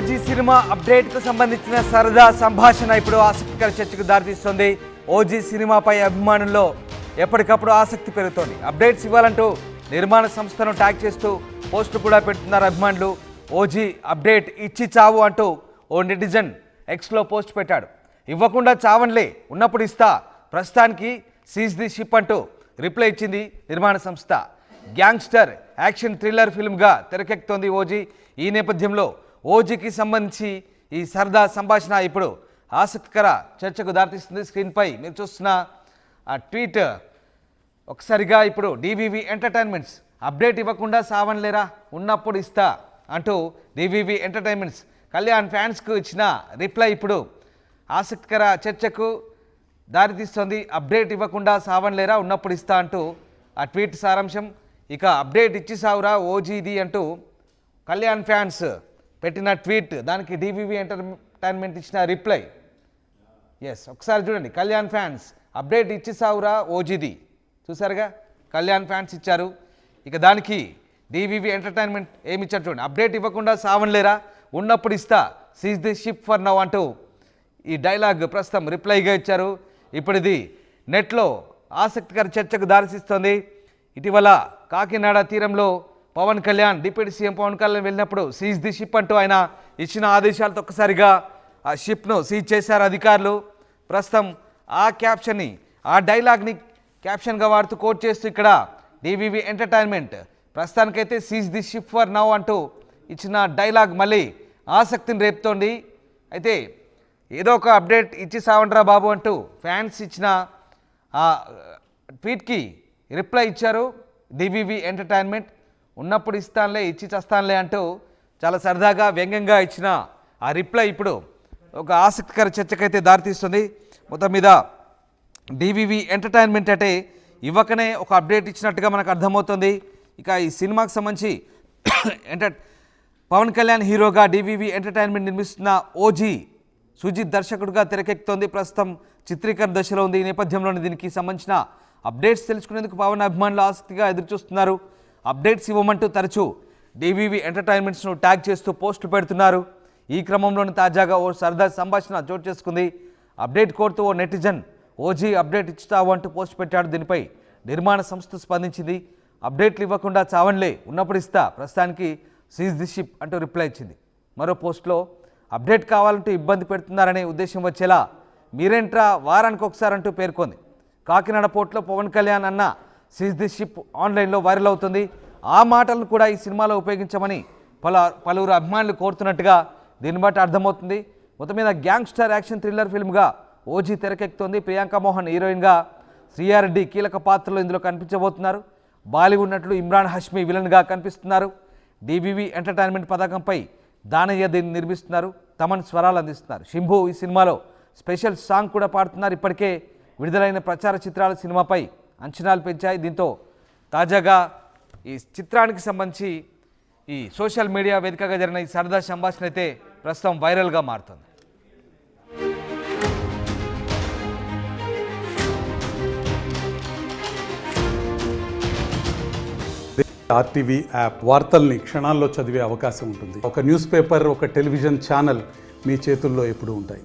OG cinema అప్డేట్కు సంబంధించిన సరదా సంభాషణ ఇప్పుడు ఆసక్తికర చర్చకు దారితీస్తుంది. ఓజీ సినిమాపై అభిమానుల్లో ఎప్పటికప్పుడు ఆసక్తి పెరుగుతోంది. అప్డేట్స్ ఇవ్వాలంటూ నిర్మాణ సంస్థను ట్యాగ్ చేస్తూ పోస్టులు కూడా పెడుతున్నారు అభిమానులు. ఓజీ అప్డేట్ ఇచ్చి చావు అంటూ ఓ నెటిజన్ ఎక్స్లో పోస్ట్ పెట్టాడు. ఇవ్వకుండా చావన్లే, ఉన్నప్పుడు ఇస్తా, ప్రస్తుతానికి సీజ్ ది షిప్ అంటూ రిప్లై ఇచ్చింది నిర్మాణ సంస్థ. గ్యాంగ్స్టర్ యాక్షన్ థ్రిల్లర్ ఫిల్మ్గా తెరకెక్కుతోంది ఓజీ. ఈ నేపథ్యంలో ఓజీకి సంబంధించి ఈ సరదా సంభాషణ ఇప్పుడు ఆసక్తికర చర్చకు దారితీస్తుంది. స్క్రీన్పై మీరు చూస్తున్న ఆ ట్వీట్ ఒకసారిగా ఇప్పుడు డివివి ఎంటర్టైన్మెంట్స్ అప్డేట్ ఇవ్వకుండా సావన్లేరా, ఉన్నప్పుడు ఇస్తా అంటూ డివివి ఎంటర్టైన్మెంట్స్ కళ్యాణ్ ఫ్యాన్స్కు ఇచ్చిన రిప్లై ఇప్పుడు ఆసక్తికర చర్చకు దారితీస్తోంది. అప్డేట్ ఇవ్వకుండా సావన్లేరా, ఉన్నప్పుడు ఇస్తా అంటూ ఆ ట్వీట్ సారాంశం. ఇక అప్డేట్ ఇచ్చి సావురా ఓజీది అంటూ కళ్యాణ్ ఫ్యాన్స్ పెట్టిన ట్వీట్, దానికి డివివి ఎంటర్టైన్మెంట్ ఇచ్చిన రిప్లై. ఎస్, ఒకసారి చూడండి. కళ్యాణ్ ఫ్యాన్స్ అప్డేట్ ఇచ్చి సావురా ఓజీది, చూసారుగా, కళ్యాణ్ ఫ్యాన్స్ ఇచ్చారు. ఇక దానికి డివివి ఎంటర్టైన్మెంట్ ఏమి ఇచ్చారు చూడండి. అప్డేట్ ఇవ్వకుండా సావన్లేరా, ఉన్నప్పుడు ఇస్తా, seize the ship for now అంటూ ఈ డైలాగ్ ప్రస్తుతం రిప్లైగా ఇచ్చారు. ఇప్పుడు ఇది నెట్లో ఆసక్తికర చర్చకు దారితీస్తోంది. ఇటీవల కాకినాడ తీరంలో పవన్ కళ్యాణ్, డిప్యూటీ సీఎం పవన్ కళ్యాణ్ వెళ్ళినప్పుడు సీజ్ ది షిప్ అంటూ ఆయన ఇచ్చిన ఆదేశాలతో ఒక్కసారిగా ఆ షిప్ను సీజ్ చేశారు అధికారులు. ప్రస్తుతం ఆ క్యాప్షన్ని, ఆ డైలాగ్ని క్యాప్షన్గా వాడుతూ కోట్ చేస్తూ ఇక్కడ డివివి ఎంటర్టైన్మెంట్ ప్రస్తుతానికైతే seize the ship for now అంటూ ఇచ్చిన డైలాగ్ మళ్ళీ ఆసక్తిని రేపుతోంది. అయితే ఏదో ఒక అప్డేట్ ఇచ్చి సావండ్రా బాబు అంటూ ఫ్యాన్స్ ఇచ్చిన ఆ ట్వీట్కి రిప్లై ఇచ్చారు డివివి ఎంటర్టైన్మెంట్. ఉన్నప్పుడు ఇస్తానులే, ఇచ్చి చస్తానులే అంటూ చాలా సరదాగా వ్యంగ్యంగా ఇచ్చిన ఆ రిప్లై ఇప్పుడు ఒక ఆసక్తికర చర్చకైతే దారితీస్తుంది. మొత్తం మీద డివివి ఎంటర్టైన్మెంట్ అంటే ఇవ్వకనే ఒక అప్డేట్ ఇచ్చినట్టుగా మనకు అర్థమవుతుంది. ఇక ఈ సినిమాకి సంబంధించి పవన్ కళ్యాణ్ హీరోగా డివివి ఎంటర్టైన్మెంట్ నిర్మిస్తున్న ఓజీ సుజిత్ దర్శకుడిగా తెరకెక్కుతోంది. ప్రస్తుతం చిత్రీకరణ దశలో ఉంది. ఈ నేపథ్యంలోనే దీనికి సంబంధించిన అప్డేట్స్ తెలుసుకునేందుకు పవన్ అభిమానులు ఆసక్తిగా ఎదురుచూస్తున్నారు. అప్డేట్స్ ఇవ్వమంటూ తరచూ డివివి ఎంటర్టైన్మెంట్స్ను ట్యాగ్ చేస్తూ పోస్టులు పెడుతున్నారు. ఈ క్రమంలోనే తాజాగా ఓ సరదా సంభాషణ చోటు చేసుకుంది. అప్డేట్ కోరుతూ ఓ నెటిజన్ ఓజీ అప్డేట్ ఇచ్చుతావు అంటూ పోస్ట్ పెట్టాడు. దీనిపై నిర్మాణ సంస్థ స్పందించింది. అప్డేట్లు ఇవ్వకుండా చావన్లే, ఉన్నప్పుడు ఇస్తా, ప్రస్తుతానికి సీజ్ ది షిప్ అంటూ రిప్లై ఇచ్చింది. మరో పోస్ట్లో అప్డేట్ కావాలంటూ ఇబ్బంది పెడుతున్నారనే ఉద్దేశం వచ్చేలా మీరేంట్రా వారానికి ఒకసారి అంటూ పేర్కొంది. కాకినాడ పోర్టులో పవన్ కళ్యాణ్ అన్న సీజ్ ది షిప్ ఆన్లైన్లో వైరల్ అవుతుంది. ఆ మాటలను కూడా ఈ సినిమాలో ఉపయోగించమని పలువురు అభిమానులు కోరుతున్నట్టుగా దీన్ని బట్టి అర్థమవుతుంది. మొత్తం మీద gangster action thriller ఫిల్మ్గా OG తెరకెక్కుతోంది. Priyanka Mohan హీరోయిన్గా, శ్రీయారెడ్డి కీలక పాత్రలో ఇందులో కనిపించబోతున్నారు. బాలీవుడ్ నటుడు ఇమ్రాన్ హష్మీ విలన్గా కనిపిస్తున్నారు. డివివి ఎంటర్టైన్మెంట్ పథకంపై దానయ్య దీన్ని నిర్మిస్తున్నారు. తమన్ స్వరాలు అందిస్తున్నారు. శంభు ఈ సినిమాలో స్పెషల్ సాంగ్ కూడా పాడుతున్నారు. ఇప్పటికే విడుదలైన ప్రచార చిత్రాలు సినిమాపై అంచనాలు పెంచాయి. దీంతో తాజాగా ఈ చిత్రానికి సంబంధించి ఈ సోషల్ మీడియా వేదికగా జరిగిన ఈ సరదా సంభాషణ అయితే ప్రస్తుతం వైరల్గా మారుతుంది. ఆర్టీవీ యాప్ వార్తల్ని క్షణాల్లో చదివే అవకాశం ఉంటుంది. ఒక న్యూస్ పేపర్, ఒక టెలివిజన్ ఛానల్ మీ చేతుల్లో ఎప్పుడూ ఉంటాయి.